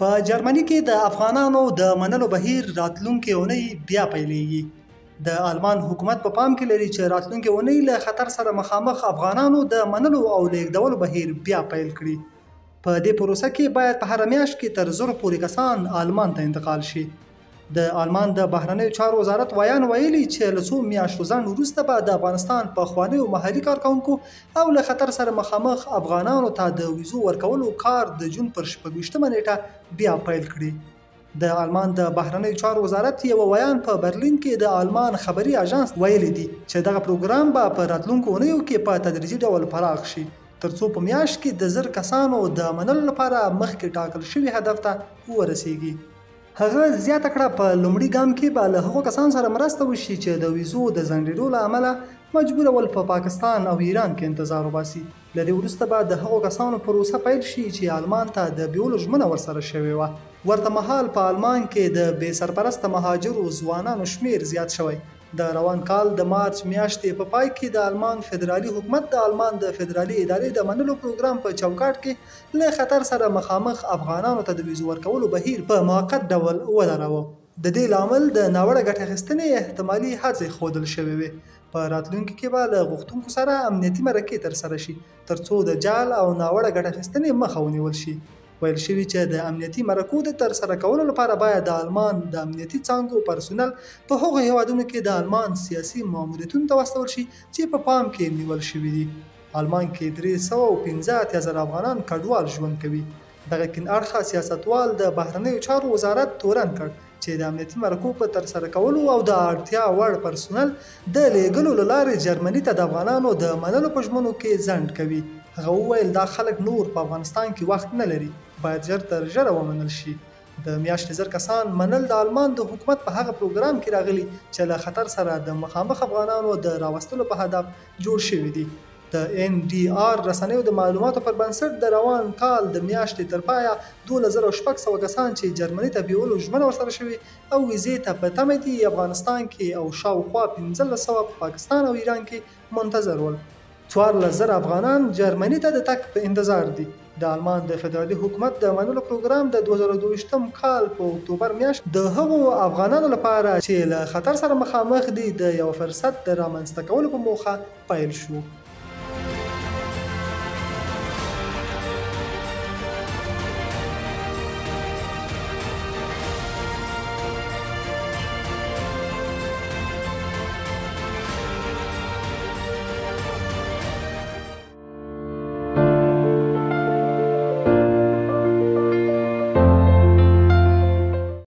په جرمني کې د افغانانو د منلو بهیر راتلونکې اونۍ بیا پیلېږي. د آلمان حکومت په پام کې لري چې راتلونکې اونۍ له خطر سره مخامخ افغانانو د منلو او لیږدولو بهیر بیا پیل کړي. په دې پروسه کې باید په هره میاشت کې تر 1000 پورې کسان آلمان ته انتقال شي. د آلمان د بهرنیو چارو وزارت ویان ویلي چې له څو میاشتو ځنډ وروسته به د افغانستان پخوانیو محلي کارکوونکو او له خطر سره مخامخ افغانانو ته د ویزو ورکولو کار د جون پر 26مه نیټه بیا پیل کړي. د آلمان د بهرنیو چارو وزارت یو ویان په برلین کې د آلمان خبري اژانس ویلي دي چې دغه پروګرام به په راتلونکو اونیو کې په تدریجي ډول پراخ شي ترڅو په میاشت کې د 1000 کسانو د منلو لپاره مخکې ټاکل شوي هدف ته ورسیږي. هغه زیاته کړه په لومړي ګام کې به له هغو کسانو سره مرسته وشي چې د ویزو د ځنډېدو له امله مجبوره ول په پاکستان او ایران کې انتظار وباسي. له دې وروسته به د هغو کسانو پروسه پیل شي چې آلمان ته د بیولو ژمنه ورسره شوې وه. ورته مهال په آلمان کې د بې سرپرسته مهاجرو ځوانانو شمیر زیات شوی. د روان کال د مارچ میاشتې په پای کې د آلمان فدرالي حکومت د آلمان د فدرالي ادارې د منلو پروګرام په چوکاټ کې له خطر سره مخامخ افغانانو ته د ویزو ورکولو بهیر په موقت ډول ودراوه. د دې لامل د ناوړه ګټه اخیستنې احتمالي هڅې ښودل شوې وې. په راتلونکي کې به له غوښتونکو سره امنیتي مرکې ترسره شي ترڅو د جال او ناوړه ګټه اخیستنې مخه ونیول شي. ویل شوي چې د امنیتي مرکو د ترسره کولو لپاره باید د آلمان د امنیتي څانګو پرسونل په هغو هیوادونو کې د آلمان سیاسي ماموریتونو ته واستول شي چې په پام کې نیول شوي دي. آلمان کې 315,000 افغانان کډوال ژوند کوي. دغه کیڼ اړخه سیاستوال د بهرنیو چارو وزارت تورن کړ چې د امنیتي مرکو په ترسره کولو او د اړتیا وړ پرسونل د لیږلو له لارې جرمني ته د افغانانو د منلو په ژمنو کې ځنډ کوي. هغه وویل دا خلک نور په افغانستان کې وخت نه لري، باید ژر تر ژره ومنل شي. د میاشتې 1000 کسان منل د آلمان د حکومت په هغه پروګرام کې راغلي چې له خطر سره د مخامخ افغانانو د راوستلو په هدف جوړ شوي دي. د NDR رسنیو د معلوماتو پر بنسټ د روان کال د میاشتې تر پایه 2600 کسان چې جرمني ته بیولو ژمنه ورسره شوي او ویزې ته په تمه دي افغانستان کې او شاوخوا 1500 په پاکستان او ایران کې منتظر ول. 14,000 افغانان جرمني ته د تګ په انتظار دي. د آلمان د فدرالي حکومت د منلو پروګرام د 2022 کال په اکتوبر میاشت د هغو افغانانو لپاره چې له خطر سره مخامخ دي د یو فرصت د رامنځته کولو په موخه پیل شو.